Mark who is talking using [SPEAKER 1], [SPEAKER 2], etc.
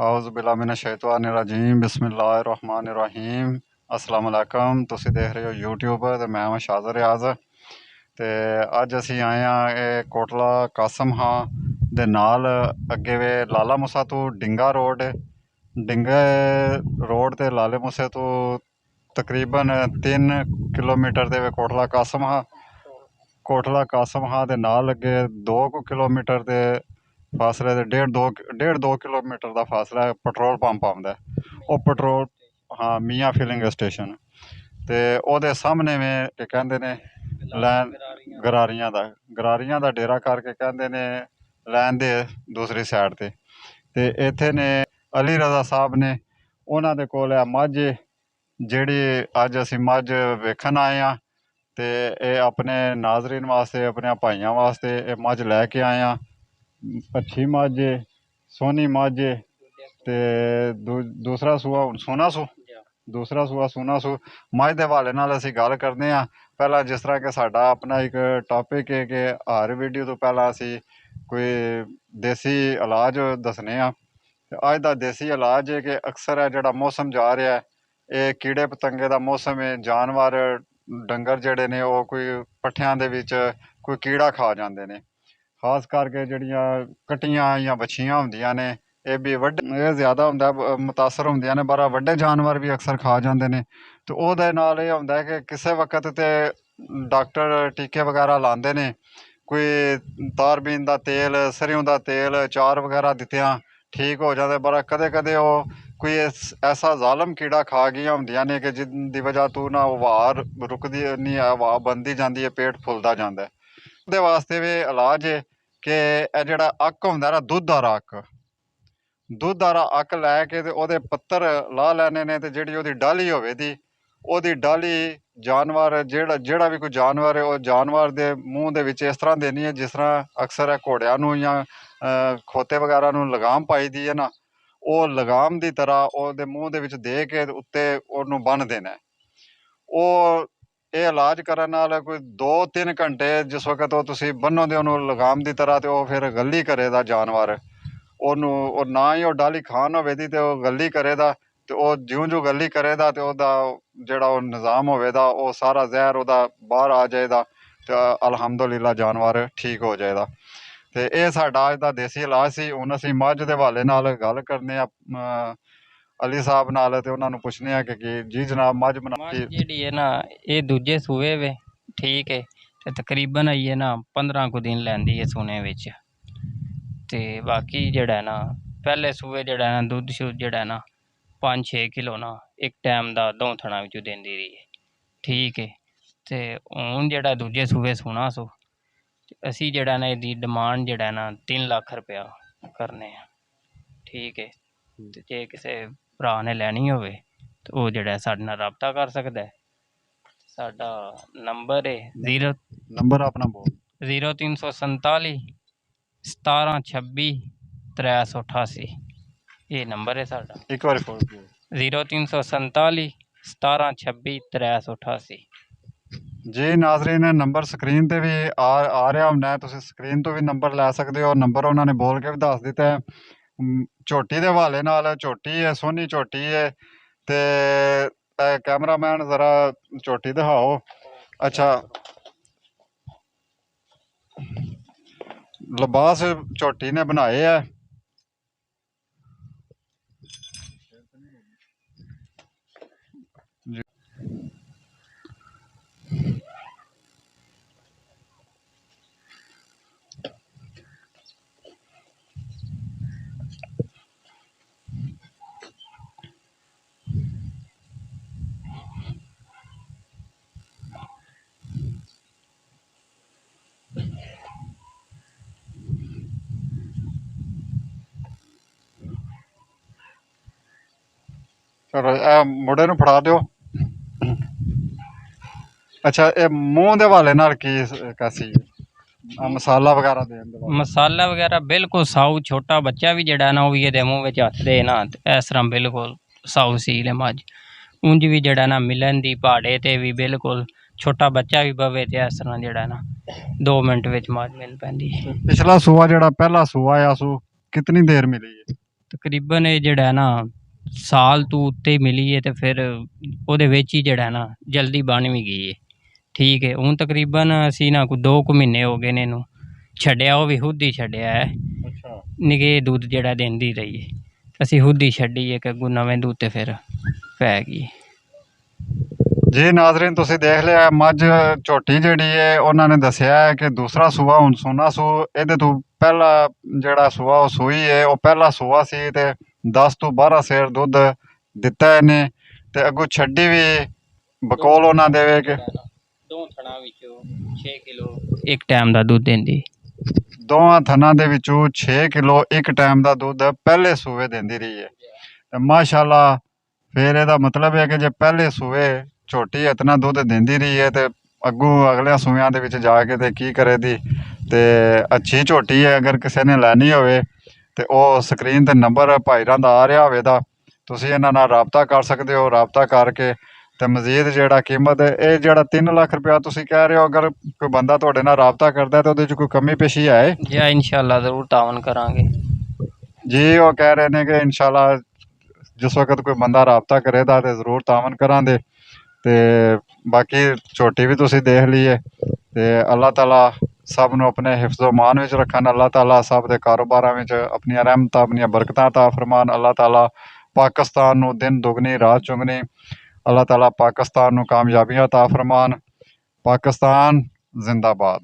[SPEAKER 1] औज़ुबिल्लाहिमिनश्शैतानिर्रजीम बिस्मिल्लाहिर्रहमानिर्रहीम। अस्सलाम वालेकुम। तुसी देख रहे हो यूट्यूब ते मैं हाँ शाज़र रियाज़ ते अज असी आए हाँ कोटला कासम हाँ दे नाल अगे वे लाला मूसा तो डिंगा रोड ते लाले मूसे तो तकरीबन 3 किलोमीटर दे वे कोटला कासम हाँ दे नाल अगे 2 किलोमीटर दे फासले दे डेढ़ दो किलोमीटर का फासला है। पेट्रोल पंप आंदा है वो पेट्रोल हाँ मियाँ फिलिंग स्टेशन ते ओदे सामने में के कहंदे ने लैन गरारियां दा डेरा करके कहंदे ने लैन दे दूसरी साइड ते इत्थे ने अली रजा साहब ने उन्हां दे कोल है मझ जेह्ड़ी अज असी मझ वेखन आए हाँ ते अपने नाजरीन वास्ते अपने भाइयों वास्ते मझ लैके आए हाँ। अच्छी मझ सोहनी मझ ते दूसरा सूआ सोना सू मझ के हवाले नाल असी गल करते हैं। पहला जिस तरह के साडा अपना एक टॉपिक है कि हर वीडियो तो पहला असी कोई देसी इलाज दसने अज का देसी इलाज है कि अक्सर है जोड़ा मौसम जा रहा है ये कीड़े पतंगे का मौसम है। जानवर डंगर जेडे ने वो कोई पट्ठियां दे विच कोई कीड़ा खा जाते हैं। खास करके जड़ियाँ कट्टियां या बछियां होंदियां ने ये भी वड्डे ज्यादा होंदा मुतासर होंदियां ने पर वड्डे जानवर भी अक्सर खा जाते हैं। तो ओहदे नाल ये होंदा है कि किसी वक्त ते डॉक्टर टीके वगैरह लाते ने कोई तारबीन का तेल सरियों का तेल चार वगैरह दित्तियां ठीक हो जाते पर कदे कदे वो कोई ऐसा जालम कीड़ा खा गया होंदियां ने कि जिंदी वजह तो ना हवा रुकदी नहीं है हवा बनती जाती है पेट फुलदा जाता है। ਉਹਦੇ ਵਾਸਤੇ ਵੀ ਇਲਾਜ ਹੈ ਕਿ ਇਹ ਜਿਹੜਾ ਅੱਕ ਹੁੰਦਾ ਨਾ ਦੁੱਧ ਵਾਲਾ ਅੱਕ ਲੈ ਕੇ ਤੇ ਉਹਦੇ ਪੱਤਰ ਲਾ ਲੈਣੇ ਨੇ ਤੇ ਜਿਹੜੀ ਉਹਦੀ ਡਾਲੀ ਹੋਵੇ ਦੀ ਉਹਦੀ ਡਾਲੀ ਜਾਨਵਰ ਜਿਹੜਾ ਵੀ ਕੋਈ ਜਾਨਵਰ ਹੈ ਉਹ ਜਾਨਵਰ ਦੇ ਮੂੰਹ ਦੇ ਵਿੱਚ ਇਸ ਤਰ੍ਹਾਂ ਦੇਣੀ ਹੈ ਜਿਸ ਤਰ੍ਹਾਂ ਅਕਸਰ ਹੈ ਘੋੜਿਆਂ ਨੂੰ ਜਾਂ ਖੋਤੇ ਵਗੈਰਾ ਨੂੰ ਲਗਾਮ ਪਾਈ ਦੀ ਹੈ ਨਾ ਉਹ ਲਗਾਮ ਦੀ ਤਰ੍ਹਾਂ ਉਹਦੇ ਮੂੰਹ ਦੇ ਵਿੱਚ ਦੇ ਕੇ ਉੱਤੇ ਉਹਨੂੰ ਬੰਨ੍ਹ ਦੇਣਾ। ਉਹ ਇਹ ਇਲਾਜ ਕਰਨ ਨਾਲ ਕੋਈ 2-3 ਘੰਟੇ ਜਿਸ ਵਕਤ ਉਹ ਤੁਸੀਂ ਬੰਨੋਦੇ ਉਹਨੂੰ ਲਗਾਮ ਦੀ ਤਰ੍ਹਾਂ ਤੇ ਉਹ ਫਿਰ ਗੱਲੀ ਕਰੇਦਾ ਜਾਨਵਰ ਉਹਨੂੰ ਉਹ ਨਾ ਹੀ ਉਹ ਡਾਲੀ ਖਾਣ ਹੋਵੇ ਦੀ ਤੇ ਉਹ ਗੱਲੀ ਕਰੇਦਾ ਤੇ ਉਹ ਜਿਉਂ ਗੱਲੀ ਕਰੇਦਾ ਤੇ ਉਹਦਾ ਜਿਹੜਾ ਉਹ ਨਿਜ਼ਾਮ ਹੋਵੇਦਾ ਉਹ ਸਾਰਾ ਜ਼ਹਿਰ ਉਹਦਾ ਬਾਹਰ ਆ ਜਾਏਦਾ ਤੇ ਅਲਹਮਦੁਲਿਲਾ ਜਾਨਵਰ ਠੀਕ ਹੋ ਜਾਏਦਾ। ਤੇ ਇਹ ਸਾਡਾ ਅੱਜ ਦਾ ਦੇਸੀ ਇਲਾਜ ਸੀ। ਹੁਣ ਅਸੀਂ ਮੱਝ ਦੇ ਹਵਾਲੇ ਨਾਲ ਗੱਲ ਕਰਨੇ ਆ अली साहब नाल ते उन्हां नूं पुछने आ कि जी जनाब मझ
[SPEAKER 2] जेहड़ी है ना ये दूजे सूए वे ठीक है ते तकरीबन आई है ना 15 को दिन लैंदी है सूने विच ते बाकी जेड़ा है ना पहले सूए जेड़ा है ना दुध शुद्ध जेड़ा है ना 5-6 किलो ना एक टाइम दा दो थणा विचों देंदी रही है ठीक है। ते हुण जेड़ा दूजे सूए सूना सो असी जेड़ा ना इहदी डिमांड जेड़ा है ना 3 लाख रुपया करने ठीक है। ते जे किसे भरा ने लैनी होवे तो वो जेड़ा साडे नाल राबता कर सकदा है। साडा नंबर है
[SPEAKER 1] नंबर अपना बोल
[SPEAKER 2] 0347 1726 388 ये नंबर है साडा।
[SPEAKER 1] एक बार
[SPEAKER 2] 0347 1726 388।
[SPEAKER 1] जी नाजरीन नंबर स्क्रीन ते भी आ रहा होंदा है तुसीं स्क्रीन तो भी नंबर लै सकदे हो। नंबर उन्होंने बोल के भी दस दिता है। झोटी दे हवाले नाल झोटी है सोहनी झोटी है ते कैमरामैन जरा झोटी दिखाओ। अच्छा लिबास झोटी ने बनाए है। चलो मुंडे नूं फड़ा दिओ। अच्छा ये मूँह दे हवाले नाल की कैसी मसाला वगैरह देन
[SPEAKER 2] मसाला वगैरह बिल्कुल साऊ छोटा बच्चा भी जेड़ा ना वो भी ये मूँह विच हथ दे ना इस तरह बिल्कुल साऊ सील है मझ ਉਂਝ भी जेड़ा ना मिलन दी पहाड़े ते भी बिल्कुल छोटा बच्चा भी बवे ते इस तरह जेड़ा ना 2 मिनट विच मझ मिल पैंदी है।
[SPEAKER 1] पिछला सूआ जेड़ा पहला सूआ है असू कितनी देर मिली है?
[SPEAKER 2] ਤਕਰੀਬਨ ਇਹ ਜਿਹੜਾ ਹੈ ਨਾ ਸਾਲ ਤੋਂ ਉੱਤੇ ਮਿਲੀ ਹੈ ਤੇ ਫਿਰ ਉਹਦੇ ਵਿੱਚ ਹੀ ਜਿਹੜਾ ਹੈ ਨਾ ਜਲਦੀ ਬਣ ਵੀ ਗਈ ਹੈ। ਠੀਕ ਹੈ, ਹੁਣ ਤਕਰੀਬਨ ਅਸੀਂ ਨਾ ਕੋਈ 2 ਕੁ ਮਹੀਨੇ ਹੋ ਗਏ ਨੇ ਇਹਨੂੰ ਛੱਡਿਆ, ਉਹ ਵੀ ਖੁਦ ਹੀ ਛੱਡਿਆ ਹੈ।
[SPEAKER 1] ਅੱਛਾ
[SPEAKER 2] ਨਿੱਘੇ ਦੁੱਧ ਜਿਹੜਾ ਦਿੰਦੀ ਰਹੀ ਹੈ, ਅਸੀਂ ਖੁਦ ਹੀ ਛੱਡੀ ਹੈ ਕਿ ਅੱਗੋਂ ਨਵੇਂ ਦੁੱਧ ਤੇ ਫਿਰ ਪੈ ਗਈ।
[SPEAKER 1] ਜੀ ਨਾਜ਼ਰੀਨ, ਤੁਸੀਂ ਦੇਖ ਲਿਆ ਮੱਝ ਝੋਟੀ ਜਿਹੜੀ ਹੈ ਉਹਨਾਂ ਨੇ ਦੱਸਿਆ ਹੈ ਕਿ ਦੂਸਰਾ ਸੂਆ ਹੁਣ ਸੂਣਾ ਸੂ, ਇਹਦੇ ਤੋਂ ਪਹਿਲਾ ਜਿਹੜਾ ਸੂਆ ਉਹ ਸੂਈ ਹੈ ਉਹ ਪਹਿਲਾ ਸੂਆ ਸੀ ਤੇ 10 ਤੋਂ 12 ਸੇਰ ਦੁੱਧ ਦਿੱਤਾ ਇਹਨੇ ਤੇ ਅੱਗੋਂ ਛੱਡੀ ਵੀ ਬਕੌਲ ਉਹਨਾਂ ਦੇਵੇ ਕਿ
[SPEAKER 2] ਦੋ ਥਣਾ ਵਿੱਚੋਂ 6 ਕਿਲੋ ਇੱਕ ਟਾਈਮ ਦਾ ਦੁੱਧ ਦਿੰਦੀ।
[SPEAKER 1] ਦੋਵਾਂ ਥਣਾਂ ਦੇ ਵਿੱਚੋਂ 6 ਕਿਲੋ ਇੱਕ ਟਾਈਮ ਦਾ ਦੁੱਧ ਪਹਿਲੇ ਸੂਏ ਦਿੰਦੀ ਰਹੀ ਹੈ ਤੇ ਮਾਸ਼ਾਅੱਲਾ। ਫਿਰ ਇਹਦਾ ਮਤਲਬ ਹੈ ਕਿ ਜੇ ਪਹਿਲੇ ਸੂਏ ਝੋਟੀ ਇਤਨਾ ਦੁੱਧ ਦਿੰਦੀ ਰਹੀ ਹੈ ਤੇ ਅੱਗੋਂ ਅਗਲੇ ਸੂਆਂ ਦੇ ਵਿੱਚ ਜਾ ਕੇ ਤੇ ਕੀ ਕਰੇਗੀ। ਤੇ ਅੱਛੀ ਝੋਟੀ ਹੈ, ਅਗਰ ਕਿਸੇ ਨੇ ਲੈਣੀ ਹੋਵੇ ਤੇ ਉਹ ਸਕਰੀਨ ਤੇ ਨੰਬਰ ਭਾਈਰਾਂ ਦਾ ਆ ਰਿਹਾ ਹੋਵੇ ਤਾਂ ਤੁਸੀਂ ਇਹਨਾਂ ਨਾਲ ਰਾਬਤਾ ਕਰ ਸਕਦੇ ਹੋ। ਰਾਬਤਾ ਕਰਕੇ ਤੇ ਮਜ਼ੀਦ ਜਿਹੜਾ ਕੀਮਤ ਹੈ ਇਹ ਜਿਹੜਾ 3 ਲੱਖ ਰੁਪਇਆ ਤੁਸੀਂ ਕਹਿ ਰਹੇ ਹੋ, ਅਗਰ ਕੋਈ ਬੰਦਾ ਤੁਹਾਡੇ ਨਾਲ ਰਾਬਤਾ ਕਰਦਾ ਤਾਂ ਉਹਦੇ 'ਚ ਕੋਈ ਕਮੀ ਪੇਸ਼ੀ ਹੈ?
[SPEAKER 2] ਜੀ ਇਨਸ਼ਾਅੱਲਾ ਜ਼ਰੂਰ ਤਾਵਨ ਕਰਾਂਗੇ
[SPEAKER 1] ਜੀ ਉਹ ਕਹਿ ਰਹੇ ਨੇ ਕਿ ਇਨਸ਼ਾਅੱਲਾ ਜਿਸ ਵਕਤ ਕੋਈ ਬੰਦਾ ਰਾਬਤਾ ਕਰੇਗਾ ਤੇ ਜ਼ਰੂਰ ਤਾਵਨ ਕਰਾਂਗੇ। ਤੇ ਬਾਕੀ ਝੋਟੀ ਵੀ ਤੁਸੀਂ ਦੇਖ ਲਈਏ ਤੇ ਅੱਲਾਹ ਤਾਲਾ ਸਭ ਨੂੰ ਆਪਣੇ ਹਿਫਜ਼ੋ ਅਮਾਨ ਵਿੱਚ ਰੱਖਣ। ਅੱਲਾਹ ਤਾਲਾ ਸਭ ਦੇ ਕਾਰੋਬਾਰਾਂ ਵਿੱਚ ਆਪਣੀਆਂ ਰਹਿਮਤਾਂ ਆਪਣੀਆਂ ਬਰਕਤਾਂ ਅਤਾ ਫਰਮਾਨ। ਅੱਲਾਹ ਤਾਲਾ ਪਾਕਿਸਤਾਨ ਨੂੰ ਦਿਨ ਦੁਗਣੀ ਰਾਤ ਚੁਗਣੀ। ਅੱਲਾਹ ਤਾਲਾ ਪਾਕਿਸਤਾਨ ਨੂੰ ਕਾਮਯਾਬੀਆਂ ਅਤਾ ਫਰਮਾਨ। ਪਾਕਿਸਤਾਨ ਜ਼ਿੰਦਾਬਾਦ।